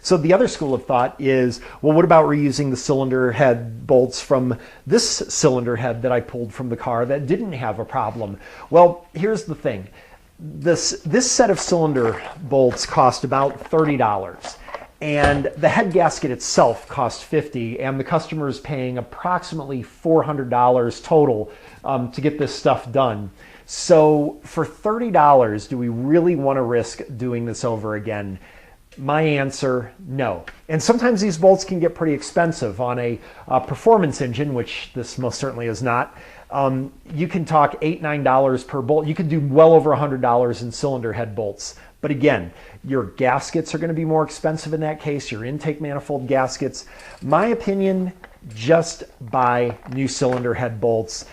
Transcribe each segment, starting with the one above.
So the other school of thought is, well, what about reusing the cylinder head bolts from this cylinder head that I pulled from the car that didn't have a problem? Well, here's the thing. This set of cylinder bolts cost about $30. And the head gasket itself cost $50, and the customer is paying approximately $400 total to get this stuff done. So for $30, do we really want to risk doing this over again? My answer, no. And sometimes these bolts can get pretty expensive. On a performance engine, which this most certainly is not, you can talk $8, $9 per bolt. You could do well over $100 in cylinder head bolts. But again, your gaskets are going to be more expensive in that case, your intake manifold gaskets. My opinion, just buy new cylinder head bolts,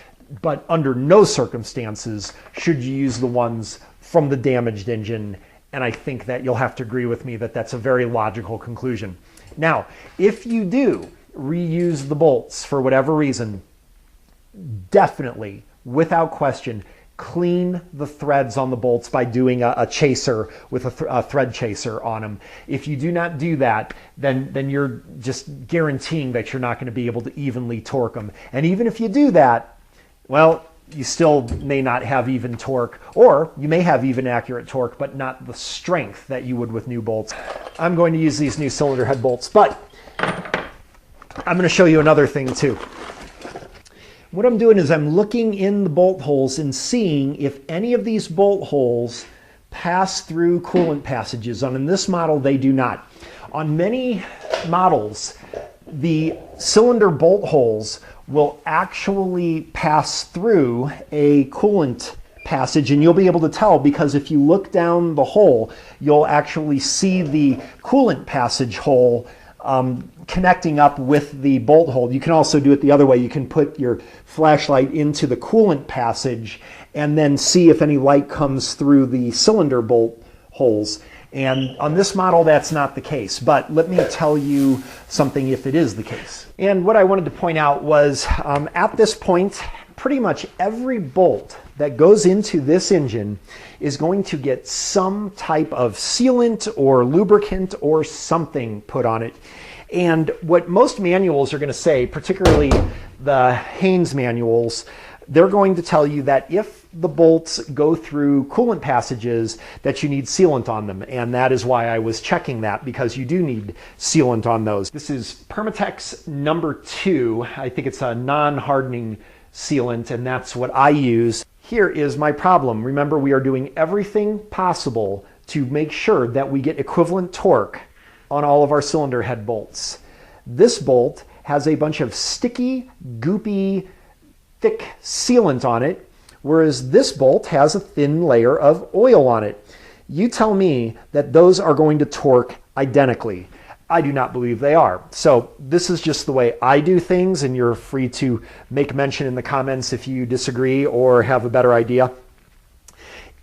but under no circumstances should you use the ones from the damaged engine. And I think that you'll have to agree with me that that's a very logical conclusion. Now, if you do reuse the bolts for whatever reason, definitely, without question, clean the threads on the bolts by doing a chaser with a thread chaser on them. If you do not do that, then you're just guaranteeing that you're not going to be able to evenly torque them. And even if you do that, well, you still may not have even torque, or you may have even accurate torque, but not the strength that you would with new bolts. I'm going to use these new cylinder head bolts, but I'm going to show you another thing too. What I'm doing is I'm looking in the bolt holes and seeing if any of these bolt holes pass through coolant passages. And in this model, they do not. On many models, the cylinder bolt holes will actually pass through a coolant passage, and you'll be able to tell because if you look down the hole, you'll actually see the coolant passage hole connecting up with the bolt hole. You can also do it the other way. You can put your flashlight into the coolant passage and then see if any light comes through the cylinder bolt holes. And on this model, that's not the case. But let me tell you something if it is the case. And what I wanted to point out was at this point, pretty much every bolt that goes into this engine is going to get some type of sealant or lubricant or something put on it. And what most manuals are going to say, particularly the Haynes manuals, they're going to tell you that if the bolts go through coolant passages, that you need sealant on them. And that is why I was checking that, because you do need sealant on those. This is Permatex number 2. I think it's a non-hardening sealant, and that's what I use. Here is my problem. Remember, we are doing everything possible to make sure that we get equivalent torque on all of our cylinder head bolts. This bolt has a bunch of sticky, goopy, thick sealant on it, whereas this bolt has a thin layer of oil on it. You tell me that those are going to torque identically. I do not believe they are. So this is just the way I do things, and you're free to make mention in the comments if you disagree or have a better idea.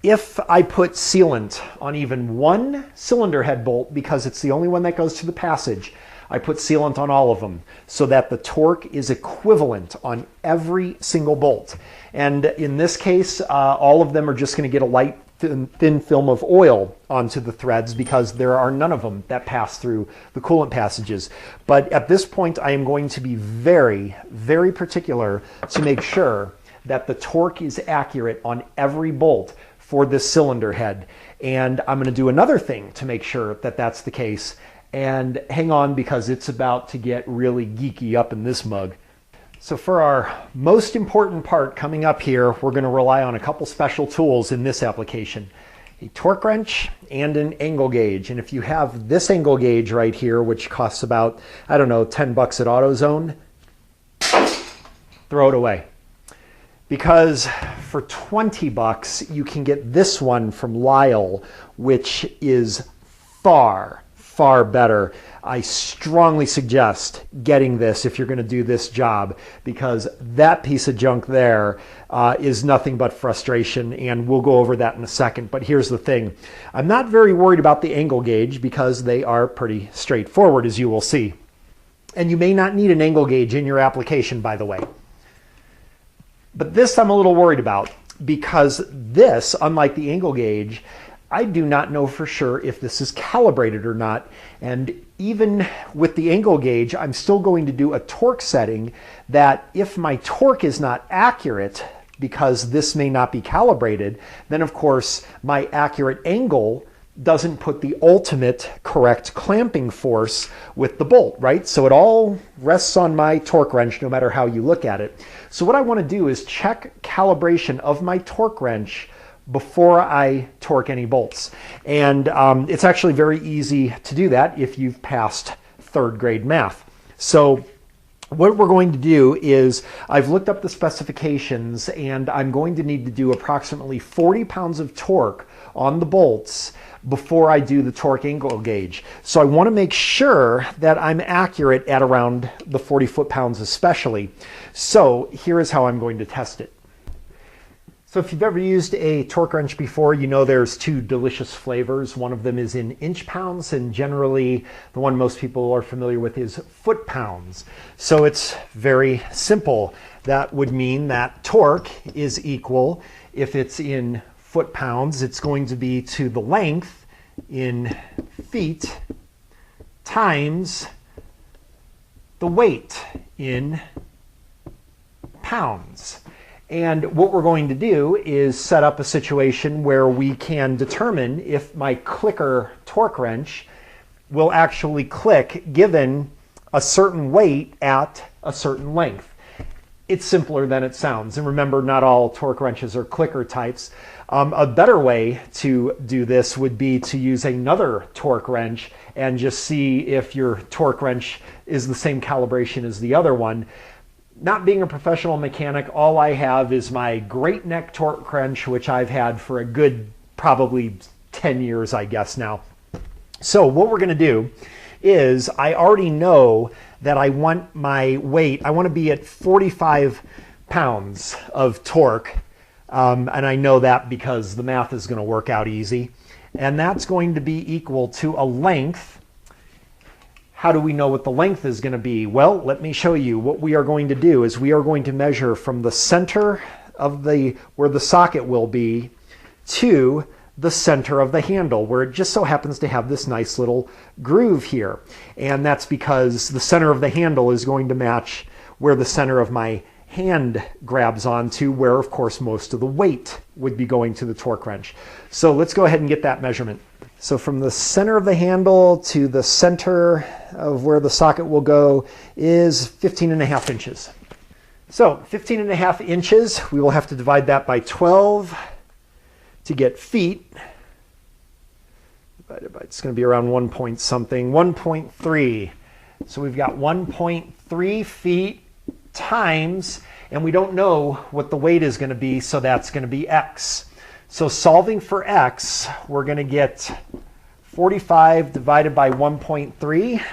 If I put sealant on even one cylinder head bolt, because it's the only one that goes to the passage, I put sealant on all of them so that the torque is equivalent on every single bolt. And in this case, all of them are just going to get a light thin film of oil onto the threads because there are none of them that pass through the coolant passages. But at this point, I am going to be very, very particular to make sure that the torque is accurate on every bolt for this cylinder head. And I'm going to do another thing to make sure that that's the case. And hang on, because it's about to get really geeky up in this mug. So for our most important part coming up here, we're going to rely on a couple special tools in this application. A torque wrench and an angle gauge. And if you have this angle gauge right here, which costs about, I don't know, 10 bucks at AutoZone, throw it away. Because for 20 bucks, you can get this one from Lyle, which is far, far better. I strongly suggest getting this if you're going to do this job, because that piece of junk there is nothing but frustration, and we'll go over that in a second. But here's the thing. I'm not very worried about the angle gauge because they are pretty straightforward, as you will see. And you may not need an angle gauge in your application, by the way. But this I'm a little worried about, because this, unlike the angle gauge, I do not know for sure if this is calibrated or not. And even with the angle gauge, I'm still going to do a torque setting that if my torque is not accurate, because this may not be calibrated, then of course my accurate angle doesn't put the ultimate correct clamping force with the bolt, right? So it all rests on my torque wrench, no matter how you look at it. So what I want to do is check calibration of my torque wrench before I torque any bolts. And it's actually very easy to do that if you've passed third grade math. So what we're going to do is I've looked up the specifications, and I'm going to need to do approximately 40 pounds of torque on the bolts before I do the torque angle gauge. So I want to make sure that I'm accurate at around the 40 foot-pounds especially. So here is how I'm going to test it. So if you've ever used a torque wrench before, you know there's two delicious flavors. One of them is in inch pounds, and generally the one most people are familiar with is foot pounds. So it's very simple. That would mean that torque is equal, if it's in foot pounds, it's going to be to the length in feet times the weight in pounds. And what we're going to do is set up a situation where we can determine if my clicker torque wrench will actually click given a certain weight at a certain length. It's simpler than it sounds. And remember, not all torque wrenches are clicker types. A better way to do this would be to use another torque wrench and just see if your torque wrench is the same calibration as the other one. Not being a professional mechanic, all I have is my Great Neck torque wrench, which I've had for a good probably 10 years, I guess now. So what we're going to do is I already know that I want my weight, I want to be at 45 pounds of torque. And I know that because the math is going to work out easy. And that's going to be equal to a length. How do we know what the length is going to be? Well, let me show you. What we are going to do is we are going to measure from the center of where the socket will be to the center of the handle, where it just so happens to have this nice little groove here. And that's because the center of the handle is going to match where the center of my hand grabs onto, where of course most of the weight would be going to the torque wrench. So let's go ahead and get that measurement. So from the center of the handle to the center of where the socket will go is 15.5 inches. So 15.5 inches, we will have to divide that by 12 to get feet. Divided by, it's going to be around 1 point something, 1.3. So we've got 1.3 feet times, and we don't know what the weight is going to be, so that's going to be X. So solving for X, we're going to get 45 divided by 1.3.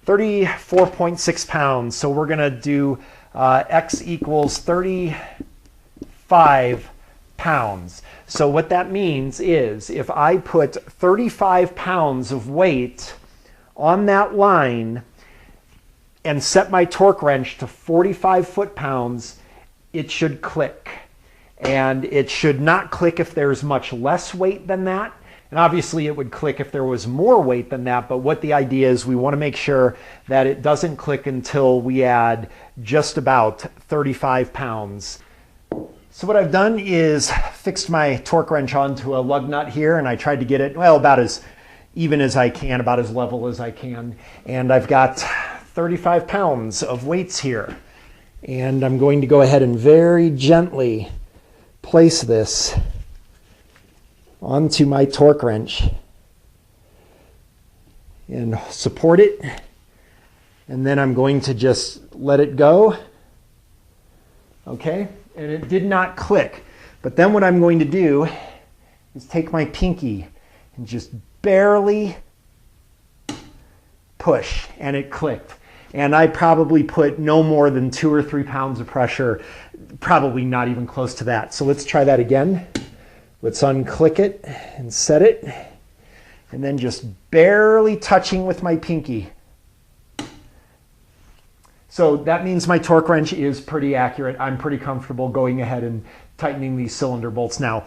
34.6 pounds. So we're going to do X equals 35 pounds. So what that means is if I put 35 pounds of weight on that line and set my torque wrench to 45 foot-pounds, it should click. And it should not click if there's much less weight than that. And obviously it would click if there was more weight than that, but what the idea is, we want to make sure that it doesn't click until we add just about 35 pounds. So what I've done is fixed my torque wrench onto a lug nut here, and I tried to get it, well, about as even as I can, about as level as I can. And I've got 35 pounds of weights here. And I'm going to go ahead and very gently place this onto my torque wrench and support it. And then I'm going to just let it go. Okay, and it did not click. But then what I'm going to do is take my pinky and just barely push, and it clicked. And I probably put no more than 2 or 3 pounds of pressure, probably not even close to that. So let's try that again. Let's unclick it and set it, and then just barely touching with my pinky. So that means my torque wrench is pretty accurate. I'm pretty comfortable going ahead and tightening these cylinder bolts now.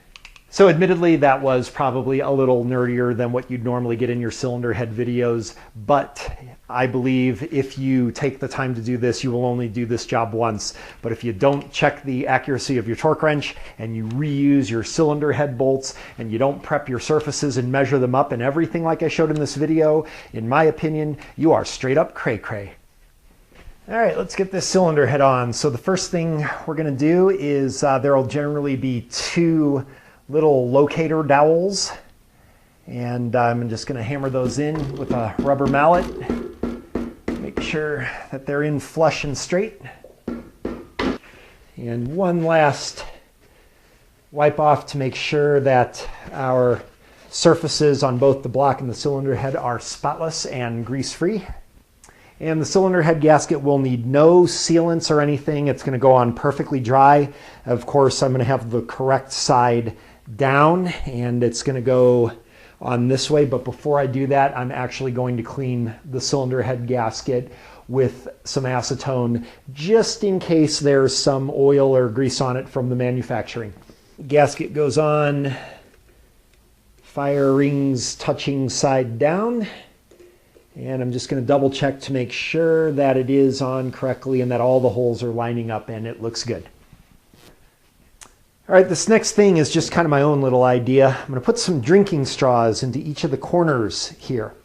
So admittedly, that was probably a little nerdier than what you'd normally get in your cylinder head videos, but I believe if you take the time to do this, you will only do this job once. But if you don't check the accuracy of your torque wrench and you reuse your cylinder head bolts and you don't prep your surfaces and measure them up and everything like I showed in this video, in my opinion, you are straight up cray-cray. All right, let's get this cylinder head on. So the first thing we're gonna do is there'll generally be two little locator dowels, and I'm just going to hammer those in with a rubber mallet. Make sure that they're in flush and straight. And one last wipe off to make sure that our surfaces on both the block and the cylinder head are spotless and grease free. And the cylinder head gasket will need no sealants or anything. It's going to go on perfectly dry. Of course, I'm going to have the correct side down and it's going to go on this way, but before I do that, I'm actually going to clean the cylinder head gasket with some acetone just in case there's some oil or grease on it from the manufacturing. Gasket goes on, fire rings touching side down, and I'm just going to double check to make sure that it is on correctly and that all the holes are lining up and it looks good. All right, this next thing is just kind of my own little idea. I'm going to put some drinking straws into each of the corners here.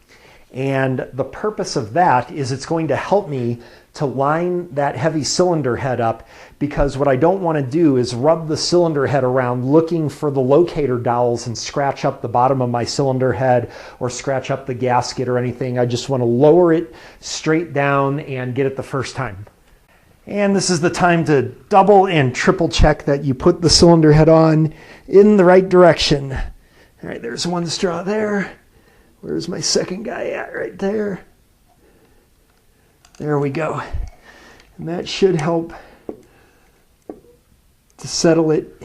And the purpose of that is it's going to help me to line that heavy cylinder head up, because what I don't want to do is rub the cylinder head around looking for the locator dowels and scratch up the bottom of my cylinder head or scratch up the gasket or anything. I just want to lower it straight down and get it the first time. And this is the time to double and triple check that you put the cylinder head on in the right direction. All right, there's one straw there. Where's my second guy at? Right there. There we go. And that should help to settle it.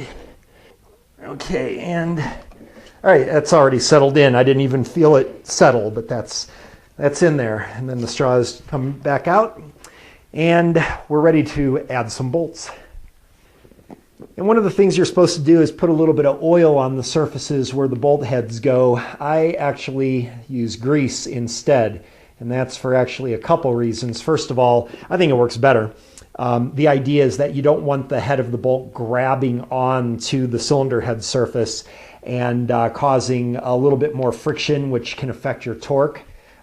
Okay, and all right, that's already settled in. I didn't even feel it settle, but that's in there. And then the straws come back out. And we're ready to add some bolts. And one of the things you're supposed to do is put a little bit of oil on the surfaces where the bolt heads go. I actually use grease instead, and that's for actually a couple reasons. First of all, I think it works better. The idea is that you don't want the head of the bolt grabbing onto the cylinder head surface and causing a little bit more friction, which can affect your torque.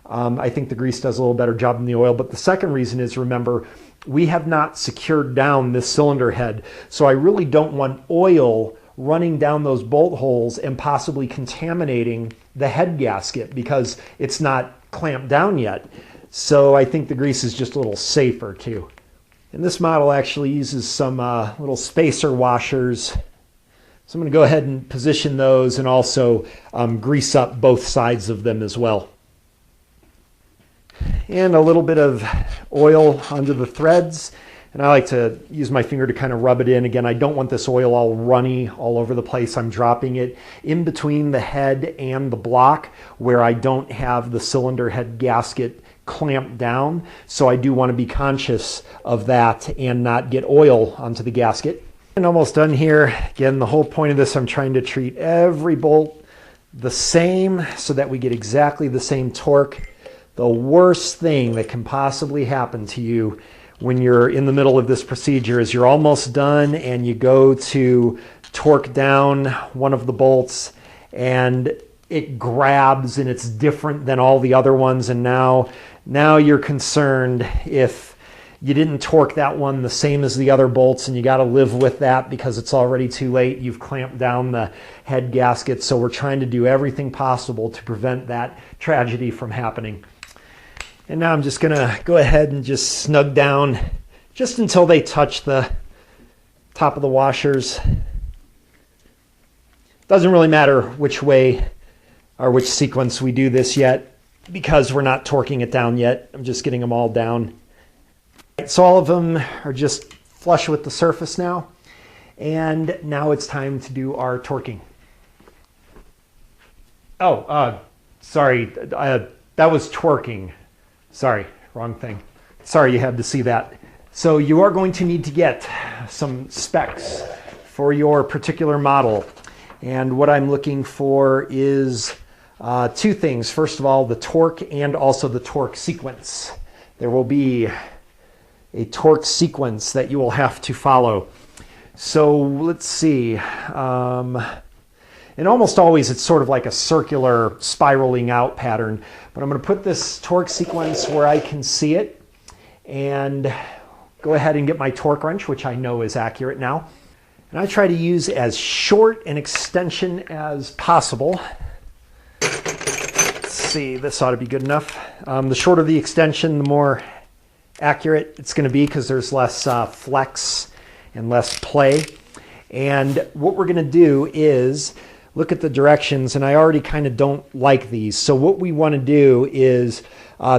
I think the grease does a little better job than the oil. But the second reason is, remember, we have not secured down this cylinder head. So I really don't want oil running down those bolt holes and possibly contaminating the head gasket because it's not clamped down yet. So I think the grease is just a little safer too. And this model actually uses some little spacer washers. So I'm going to go ahead and position those and also grease up both sides of them as well. And a little bit of oil under the threads, and I like to use my finger to kind of rub it in. Again, I don't want this oil all runny all over the place. I'm dropping it in between the head and the block where I don't have the cylinder head gasket clamped down, so I do want to be conscious of that and not get oil onto the gasket. And almost done here. Again, the whole point of this, I'm trying to treat every bolt the same so that we get exactly the same torque. The worst thing that can possibly happen to you when you're in the middle of this procedure is you're almost done and you go to torque down one of the bolts and it grabs and it's different than all the other ones, and now you're concerned if you didn't torque that one the same as the other bolts, and you got to live with that because it's already too late. You've clamped down the head gasket, so we're trying to do everything possible to prevent that tragedy from happening. And now I'm just going to go ahead and just snug down just until they touch the top of the washers. Doesn't really matter which way or which sequence we do this yet because we're not torquing it down yet. I'm just getting them all down. So all of them are just flush with the surface now. And now it's time to do our torquing. Oh, sorry, that was twerking. Sorry, wrong thing. Sorry you had to see that. So you are going to need to get some specs for your particular model. And what I'm looking for is two things. First of all, the torque and also the torque sequence. There will be a torque sequence that you will have to follow. So let's see. And almost always it's sort of like a circular spiraling out pattern. But I'm going to put this torque sequence where I can see it and go ahead and get my torque wrench, which I know is accurate now. And I try to use as short an extension as possible. Let's see, this ought to be good enough. The shorter the extension, the more accurate it's going to be because there's less flex and less play. And what we're going to do is look at the directions, and I already kind of don't like these. So what we want to do is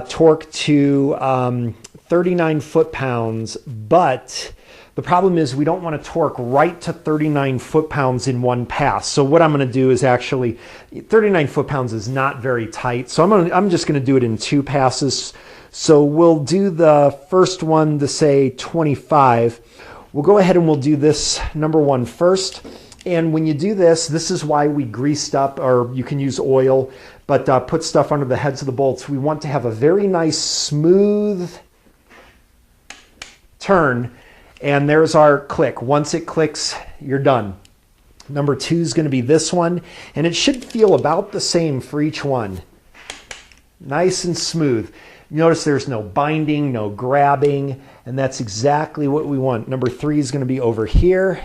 torque to 39 foot-pounds, but the problem is we don't want to torque right to 39 foot-pounds in one pass. So what I'm going to do is actually, 39 foot-pounds is not very tight, so I'm just going to do it in two passes. So we'll do the first one to say 25. We'll go ahead and we'll do this number one first. And when you do this, this is why we greased up, or you can use oil, but put stuff under the heads of the bolts. We want to have a very nice smooth turn, and there's our click. Once it clicks, you're done. Number two is going to be this one, and it should feel about the same for each one. Nice and smooth. You notice there's no binding, no grabbing, and that's exactly what we want. Number three is going to be over here.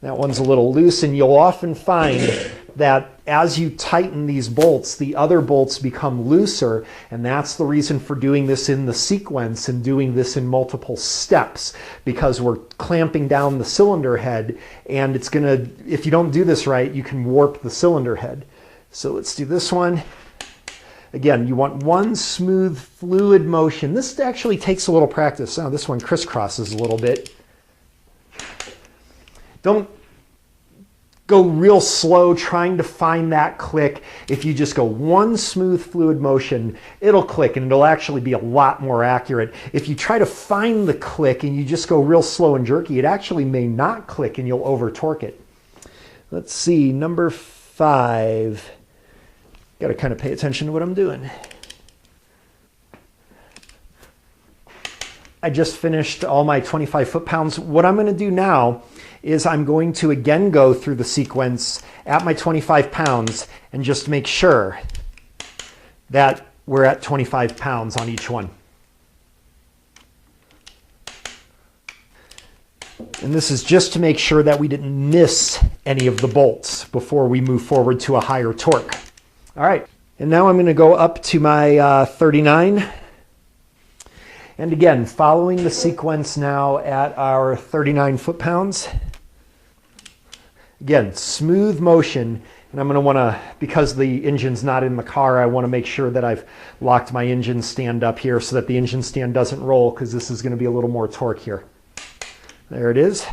That one's a little loose, and you'll often find that as you tighten these bolts, the other bolts become looser, and that's the reason for doing this in the sequence and doing this in multiple steps, because we're clamping down the cylinder head, and it's gonna, if you don't do this right, you can warp the cylinder head. So let's do this one. Again, you want one smooth, fluid motion. This actually takes a little practice. Now, this one crisscrosses a little bit. Don't go real slow trying to find that click. If you just go one smooth fluid motion, it'll click, and it'll actually be a lot more accurate. If you try to find the click and you just go real slow and jerky, it actually may not click and you'll over torque it. Let's see, number 5. Got to kind of pay attention to what I'm doing. I just finished all my 25 foot-pounds. What I'm going to do now is I'm going to again go through the sequence at my 25 pounds and just make sure that we're at 25 pounds on each one. And this is just to make sure that we didn't miss any of the bolts before we move forward to a higher torque. All right, and now I'm going to go up to my 39. And again, following the sequence now at our 39 foot-pounds. Again, smooth motion, and I'm going to want to, because the engine's not in the car, I want to make sure that I've locked my engine stand up here so that the engine stand doesn't roll, because this is going to be a little more torque here. There it is.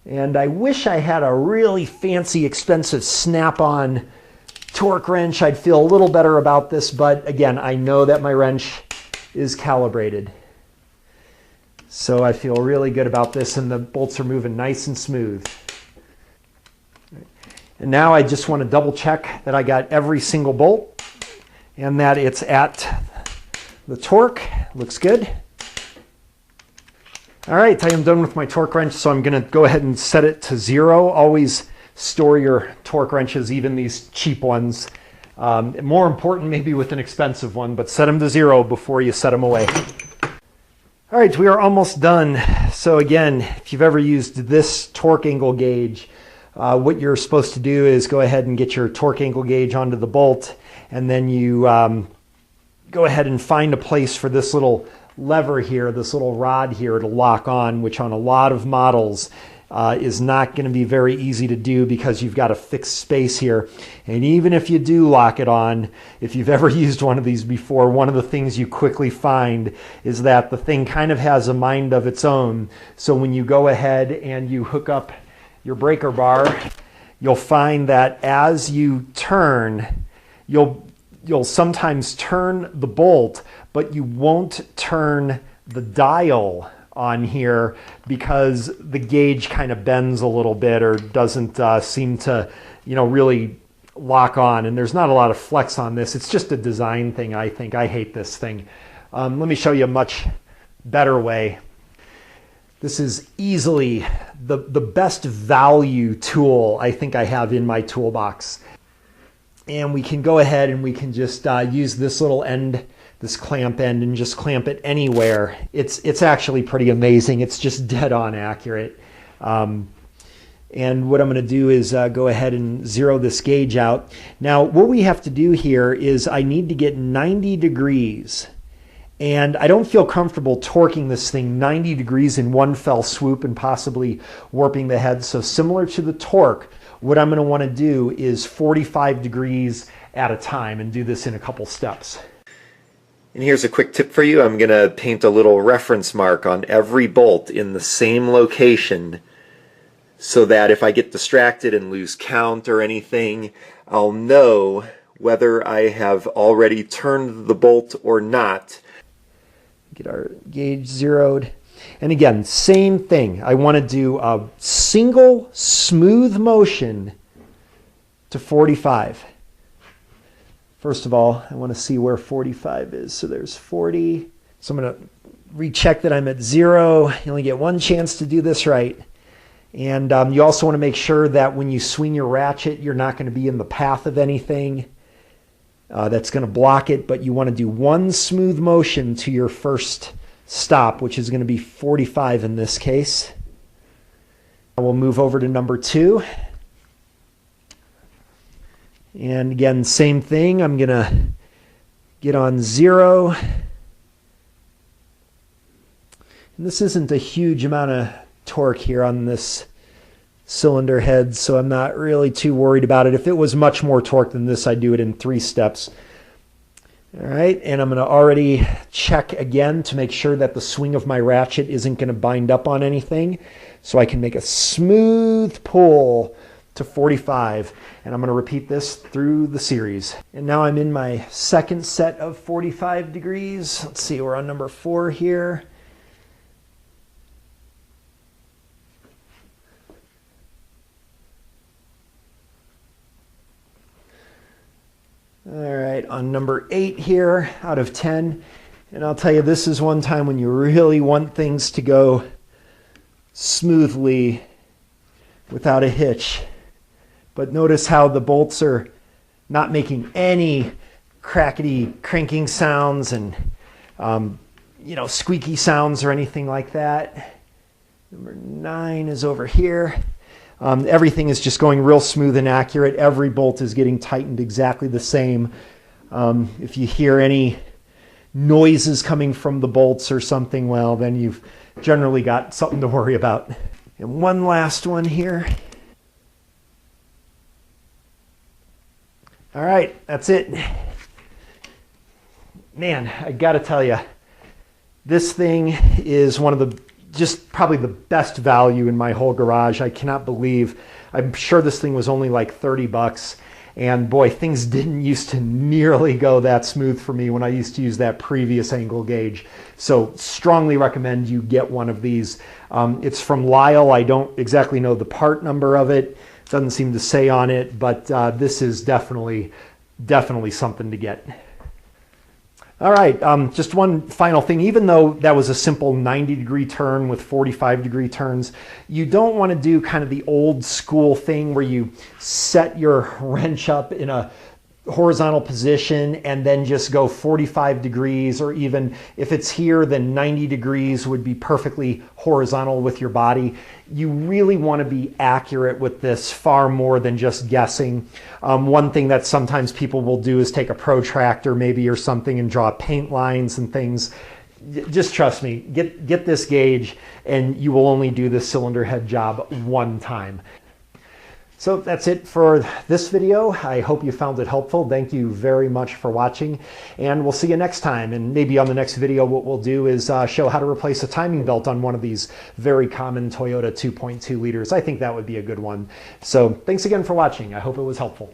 And I wish I had a really fancy, expensive snap-on torque wrench. I'd feel a little better about this, but again, I know that my wrench is calibrated. So I feel really good about this, and the bolts are moving nice and smooth. And now I just want to double check that I got every single bolt and that it's at the torque. Looks good. All right, I am done with my torque wrench, so I'm going to go ahead and set it to 0. Always store your torque wrenches, even these cheap ones. More important maybe with an expensive one, but set them to 0 before you set them away. All right, we are almost done. So again, if you've ever used this torque angle gauge, what you're supposed to do is go ahead and get your torque angle gauge onto the bolt, and then you go ahead and find a place for this little lever here, this little rod here to lock on, which on a lot of models is not going to be very easy to do because you've got a fixed space here. And even if you do lock it on, if you've ever used one of these before, one of the things you quickly find is that the thing kind of has a mind of its own. So when you go ahead and you hook up your breaker bar, you'll find that as you turn, you'll sometimes turn the bolt, but you won't turn the dial on here because the gauge kind of bends a little bit or doesn't seem to, really lock on. And there's not a lot of flex on this. It's just a design thing, I think. I hate this thing. Let me show you a much better way. This is easily the best value tool I think I have in my toolbox. And we can go ahead and we can just use this little end, this clamp end, and just clamp it anywhere. It's actually pretty amazing. It's just dead on accurate. And what I'm going to do is go ahead and zero this gauge out. Now, what we have to do here is I need to get 90 degrees. And I don't feel comfortable torquing this thing 90 degrees in one fell swoop and possibly warping the head. So similar to the torque, what I'm going to want to do is 45 degrees at a time and do this in a couple steps. And here's a quick tip for you. I'm going to paint a little reference mark on every bolt in the same location so that if I get distracted and lose count or anything, I'll know whether I have already turned the bolt or not. Get our gauge zeroed. And again, same thing. I want to do a single smooth motion to 45. First of all, I want to see where 45 is. So there's 40. So I'm going to recheck that I'm at 0. You only get one chance to do this right. And you also want to make sure that when you swing your ratchet, you're not going to be in the path of anything that's going to block it, but you want to do one smooth motion to your first stop, which is going to be 45 in this case. We'll move over to number 2. And again, same thing. I'm going to get on 0. And this isn't a huge amount of torque here on this cylinder head, so I'm not really too worried about it. If it was much more torque than this, I'd do it in 3 steps. All right, and I'm going to already check again to make sure that the swing of my ratchet isn't going to bind up on anything, so I can make a smooth pull to 45, and I'm going to repeat this through the series. And now I'm in my second set of 45 degrees. Let's see, we're on number 4 here. All right, on number 8 here out of 10. And I'll tell you, this is one time when you really want things to go smoothly without a hitch. But notice how the bolts are not making any crackety cranking sounds and squeaky sounds or anything like that. Number 9 is over here. Everything is just going real smooth and accurate. Every bolt is getting tightened exactly the same. If you hear any noises coming from the bolts or something, well, then you've generally got something to worry about. And one last one here. All right, that's it. Man, I gotta tell you, this thing is one of the just probably the best value in my whole garage. I cannot believe, I'm sure this thing was only like 30 bucks. And boy, things didn't used to nearly go that smooth for me when I used to use that previous angle gauge. So strongly recommend you get one of these. It's from Lyle. I don't exactly know the part number of it. It doesn't seem to say on it, but this is definitely something to get. All right, just one final thing. Even though that was a simple 90-degree turn with 45-degree turns, you don't want to do kind of the old school thing where you set your wrench up in a horizontal position and then just go 45 degrees, or even if it's here, then 90 degrees would be perfectly horizontal with your body. You really want to be accurate with this far more than just guessing. One thing that sometimes people will do is take a protractor maybe or something and draw paint lines and things. Just trust me, get this gauge and you will only do this cylinder head job one time. So that's it for this video. I hope you found it helpful. Thank you very much for watching, and we'll see you next time. And maybe on the next video what we'll do is show how to replace a timing belt on one of these very common Toyota 2.2 liters. I think that would be a good one. So thanks again for watching. I hope it was helpful.